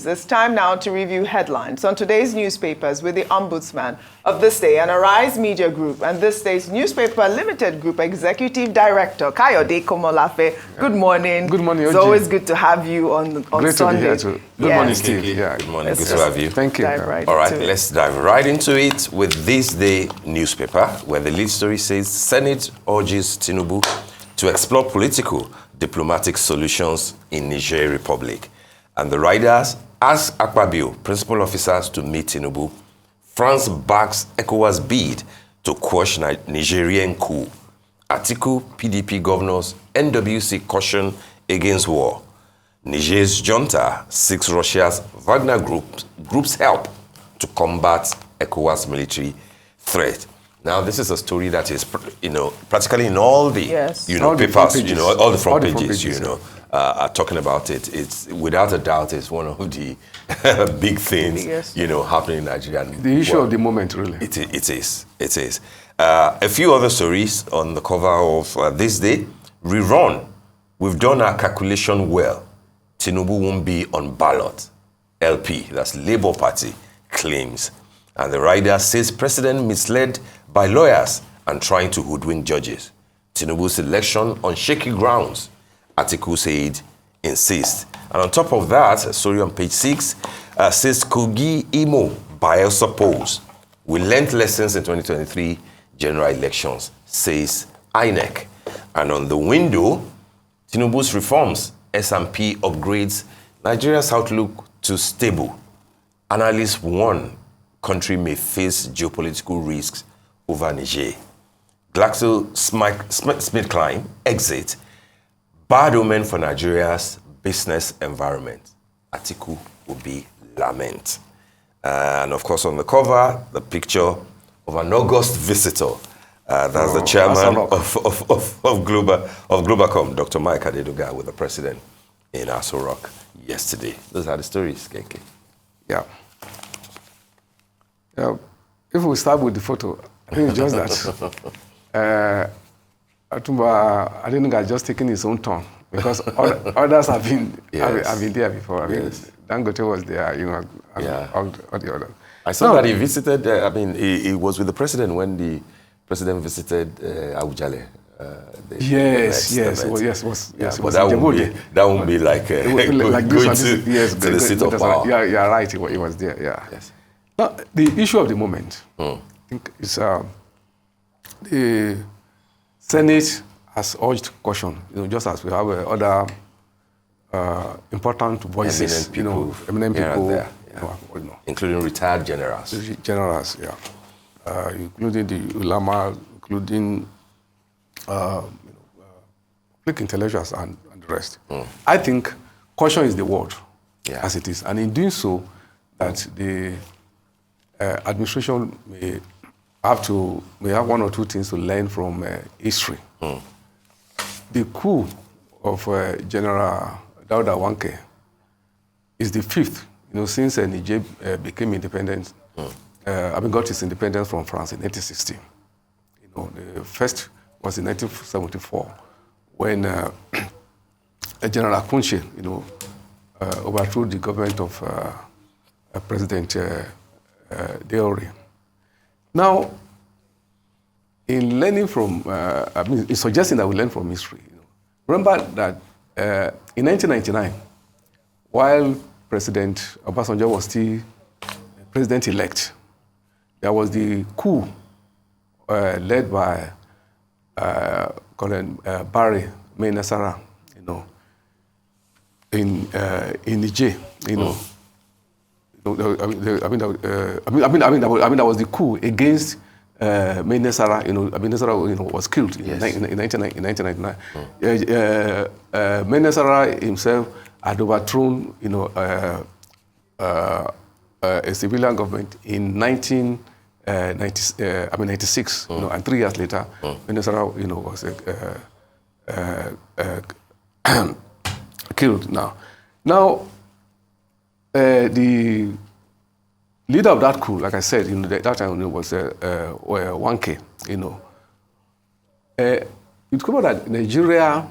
It's time now to review headlines on today's newspapers with the Ombudsman of This Day and Arise Media Group and This Day's Newspaper Limited Group Executive Director, Kayode Komolafe. Good morning. Good morning, Oji. It's always good to have you on Great Sunday. To be here too. Good morning, Steve. Yeah. Good morning. Good to have you. Thank you. All right, let's dive right into it with This Day newspaper, where the lead story says Senate urges Tinubu to explore political diplomatic solutions in Niger Republic. And the riders ask Akpabio, principal officers, to meet Tinubu. France backs ECOWAS bid to quash Nigerian coup. Atiku, PDP governors, NWC caution against war. Niger's junta seeks Russia's Wagner group's help to combat ECOWAS military threat. Now, this is a story that is, practically in all the, papers, all the front pages, are talking about it. It's, without a doubt, it's one of the big things, happening in Nigeria. The issue of the moment, really. It is. A few other stories on the cover of This Day. Rerun. We've done our calculation well. Tinubu won't be on ballot. LP, that's Labour Party, claims. And the rider says president misled by lawyers and trying to hoodwink judges. Tinubu's election on shaky grounds, Atiku said, insists. And on top of that, a story on page 6 says Kogi Imo Bayelsa polls. We learned lessons in 2023 general elections, says INEC. And on the window, Tinubu's reforms, S&P upgrades Nigeria's outlook to stable. Analysts warn country may face geopolitical risks over Niger. GlaxoSmithKline exit. Bad omen for Nigeria's business environment. Atiku will be lament. And of course, on the cover, the picture of an August visitor. That's the chairman of Globacom, Dr. Mike Adenuga, with the president in Aso Rock yesterday. Those are the stories, Kenke. Yeah. If we start with the photo, I think it's just that Atumba Adenuga has just taken his own turn because others have been there before. I mean, Dangote was there, all the others. I saw that he visited. He was with the president when the president visited Aujale. Yes. But that won't be like going to the seat of power. Yeah, you're right. He was there. Yeah. Yes. Now, the issue of the moment, I think, is the Senate has urged caution. Just as we have other important voices, eminent people, including retired generals. Including the ulama, including public intellectuals and the rest. I think caution is the word, as it is. And in doing so, that the administration may have one or two things to learn from history. The coup of General Dauda Wanke is the fifth, since Niger became independent. Got its independence from France in 1960. The first was in 1974 when General Akunche, overthrew the government of President Deore. Now, in learning from, in suggesting that we learn from history, remember that in 1999, while President Obasanjo was still president-elect, there was the coup led by Colonel Barry Mai Nasara, in Niger, that was the coup against Mai Nasara. Mai Nasara, was killed in 1999. Mai Nasara himself had overthrown, a civilian government in 1996. And 3 years later, Mai Nasara, was killed. Now, the leader of that coup, like I said, that time was Wanke. You discover that Nigeria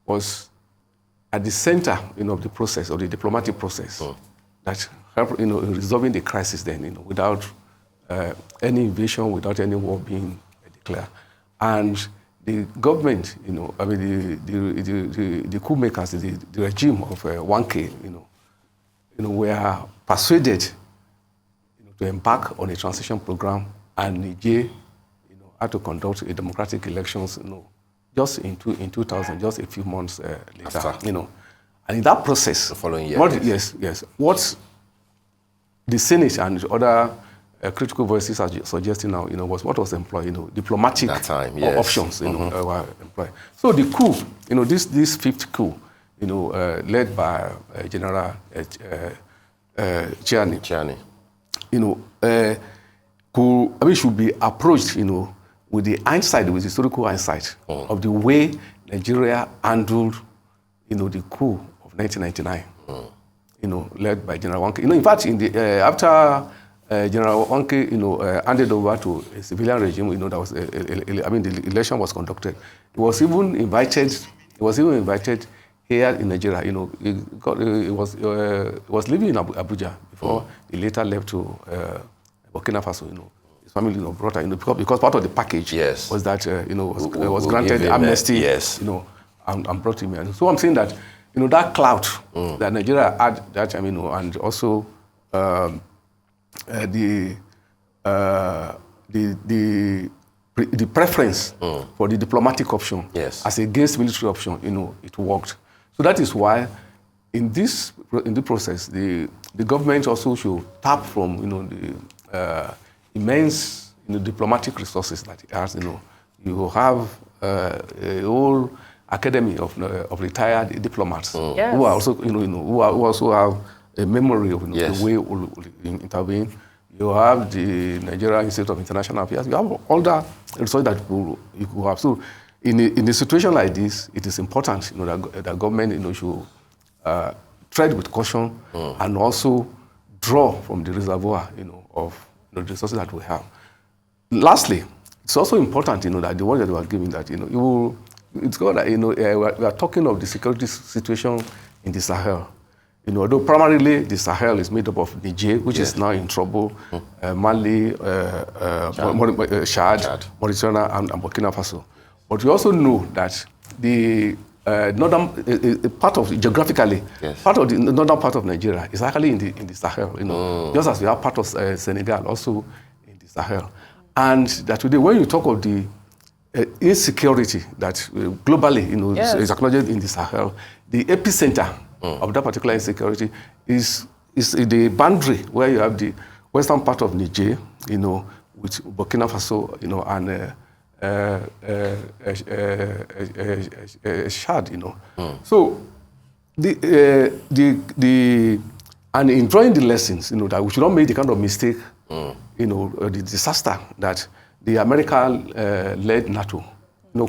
was at the center, of the process, of the diplomatic process. that help, in resolving the crisis then, without any invasion, without any war being declared. And the government, I mean, the coup makers, the regime of 1K, were persuaded to embark on a transition program, and Niger, had to conduct a democratic elections, just in 2000, just a few months later, After. And in that process, The following year. Yes. What the Senate and other critical voices are suggesting now, was what was employed, diplomatic That time, yes. options, were employed. So the coup, this fifth coup, led by General Chiani, should be approached, with the hindsight, with historical hindsight of the way Nigeria handled, the coup of 1999, led by General 1K. In fact, after General 1K, handed over to a civilian regime, that was, the election was conducted. He was even invited here in Nigeria. He was living in Abuja before he later left to Burkina Faso. His family, brought her, because part of the package was that, was granted amnesty, and brought him here. So I'm saying that, that clout that Nigeria had that time, and also the preference for the diplomatic option as against military option, it worked. So that is why in this process, the government also should tap from, the immense, diplomatic resources that it has. You have a whole academy of retired diplomats who are also, who also have a memory of the way we intervene. You have the Nigeria Institute of International Affairs. You have all that resources that you could have. So, in a situation like this, it is important, that government, should tread with caution and also draw from the reservoir, of the resources that we have. Lastly, it's also important, that the one that we are giving, that it's good that we are talking of the security situation in the Sahel. Although primarily the Sahel is made up of Niger, which is now in trouble, Mali, Chad, Mauritania, and Burkina Faso. But we also know that the northern part of geographically, part of the northern part of Nigeria is actually in the Sahel. Just as we have part of Senegal also in the Sahel, and that today when you talk of the insecurity that globally, is acknowledged in the Sahel, the epicenter of that particular insecurity is the boundary where you have the western part of Niger, with Burkina Faso, and Chad, So and in drawing the lessons, that we should not make the kind of mistake, the disaster that the America-led NATO,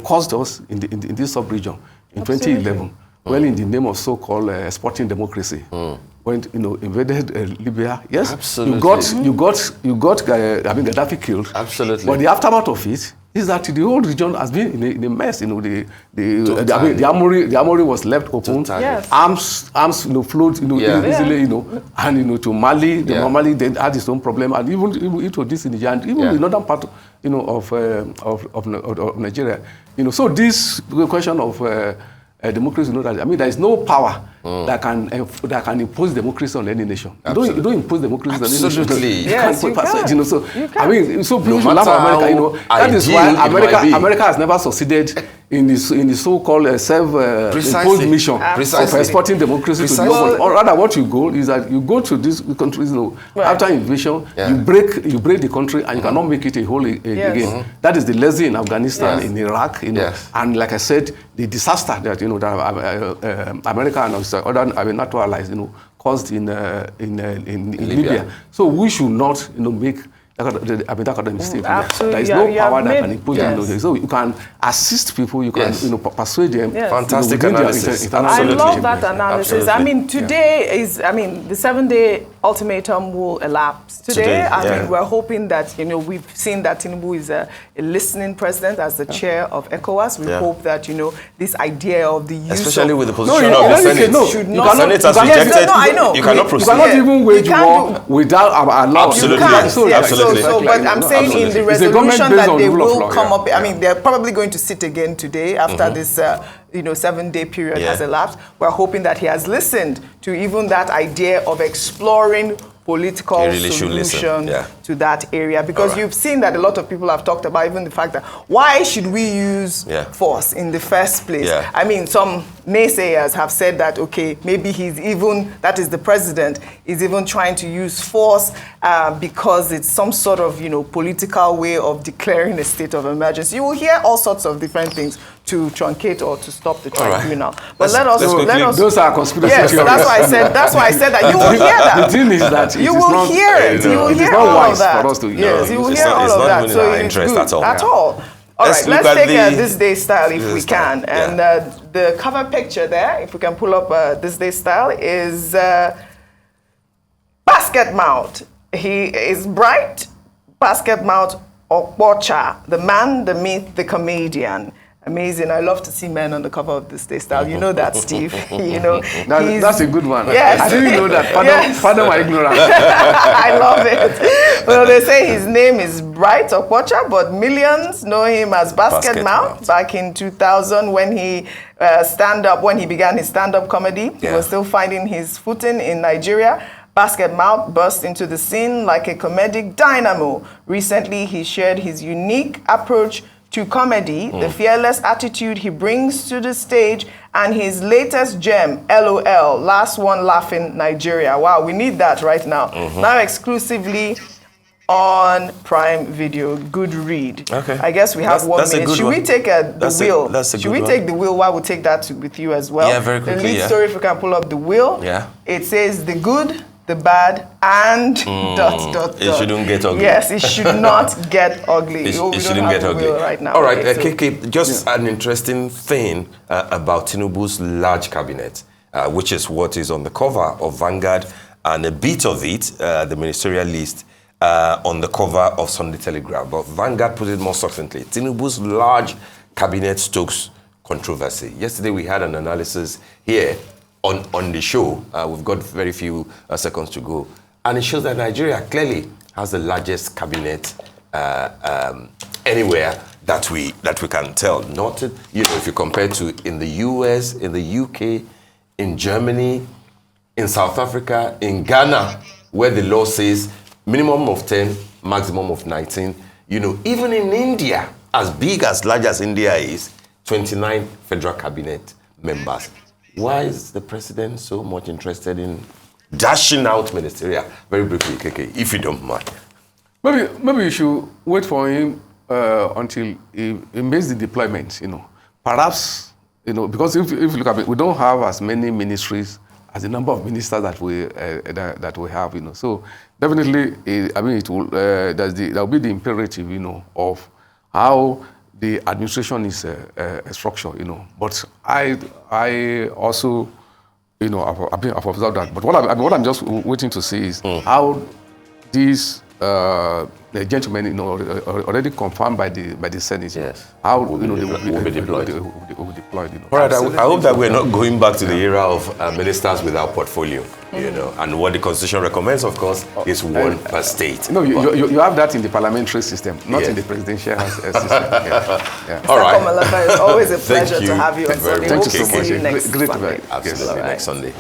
caused us in this sub-region in 2011, when in the name of so-called exporting democracy, when invaded Libya. Yes, absolutely. You got Gaddafi killed. Absolutely. But the aftermath of it is that the whole region has been in a mess. The armory was left open. Yes. Arms flowed easily. And to Mali, Mali they had its own problem, and even to this in Niger, and even the northern part of Nigeria. So this question of democracy, there is no power that can impose democracy on any nation. You don't impose democracy on any nation. Absolutely. Yes, you can. So people should laugh at America. That is why America has never succeeded in the so-called self-imposed mission of exporting democracy to the world. Or rather, what you go is that you go to these countries, after invasion, you break the country, and you cannot make it a whole again. That is the lesson in Afghanistan, in Iraq, and like I said, the disaster that that America and other NATO allies, caused in Libya. So we should not, make that kind of mistake. There is no power that can impose. So you can assist people, you can persuade them. Fantastic analysis. I love that analysis. Absolutely. Today is, the 7-day ultimatum will elapse today. I yeah. mean, we're hoping that, you know, we've seen that Tinubu is a listening president as the chair of ECOWAS. We hope that, you know, this idea of the use especially of, with the position of the Senate. should The not, Senate has yes, rejected. no, I know. You cannot proceed. You cannot even wage war without our law. Absolutely. You can't, So, yes. absolutely. So, but I'm saying Absolutely. in the It's a government resolution based that on they the rule of will law, come yeah. up, I mean, they're probably going to sit again today after this, you know, 7-day period has elapsed. We're hoping that he has listened to even that idea of exploring political solution to that area, because you've seen that a lot of people have talked about even the fact that why should we use force in the first place? I mean, some naysayers have said that, okay, maybe he's even, that is the president, is even trying to use force because it's some sort of, you know, political way of declaring a state of emergency. You will hear all sorts of different things to truncate or to stop the tribunal. But let us those are conspiracy theories. theories. That's why I said that you will hear that. The thing is that you will hear it. You will hear all of that. Yes, you will hear all of that. So it's good at all. All right, let's take this day style if we can. And the cover picture there, if we can pull up this day style, is Basket Mouth. He is bright. Basket Mouth Okpocha, the man, the myth, the comedian. Amazing. I love to see men on the cover of this day style. You know that, Steve. You know, that's a good one. Yes. I didn't know that. Pardon my ignorance. I love it. Well, they say his name is Bright Okpocha, but millions know him as Basket Mouth. Back in 2000, when he began his stand-up comedy, he was still finding his footing in Nigeria. Basket Mouth burst into the scene like a comedic dynamo. Recently, he shared his unique approach to comedy, the fearless attitude he brings to the stage, and his latest gem, LOL, Last One Laughing Nigeria. Wow, we need that right now. Now exclusively on Prime Video. Good read. Okay. I guess we have 1 minute. Should we take the wheel? Should we take the wheel while we take that with you as well? Yeah, very quickly, The lead story, if we can pull up the wheel. Yeah. It says the good, the bad, and ... It shouldn't get ugly. Yes, it should not get ugly. It shouldn't get ugly. Right now. All right, KK, just an interesting thing about Tinubu's large cabinet, which is what is on the cover of Vanguard, and a bit of it, the ministerial list, on the cover of Sunday Telegraph. But Vanguard put it more succinctly. Tinubu's large cabinet stokes controversy. Yesterday we had an analysis here on the show. We've got very few seconds to go. And it shows that Nigeria clearly has the largest cabinet anywhere that we can tell. Not, you know, if you compare to in the US, in the UK, in Germany, in South Africa, in Ghana, where the law says minimum of 10, maximum of 19. You know, even in India, as big, as large as India is, 29 federal cabinet members. Why is the president so much interested in dashing out ministerial? Very briefly, KK, if you don't mind. Maybe you should wait for him until he makes the deployment, you know. Perhaps, you know, because if you look at it, we don't have as many ministries as the number of ministers that we have, you know. So definitely, I mean, it will there will be the imperative, you know, of how the administration is structured, you know. But I also, you know, I've observed that. But what I'm just waiting to see is how these the gentlemen, you know, already confirmed by the Senate. Yes. How you know they will be deployed. They will be deployed. You know. All right. I hope that we're not going back to the era of ministers without portfolio. You know, and what the Constitution recommends, of course, is one per state. No, you have that in the parliamentary system, not in the presidential system. Yeah. All right. It's always a pleasure to have you on Sunday. Thank you so much. See you next Great Sunday. Absolutely. Next Sunday.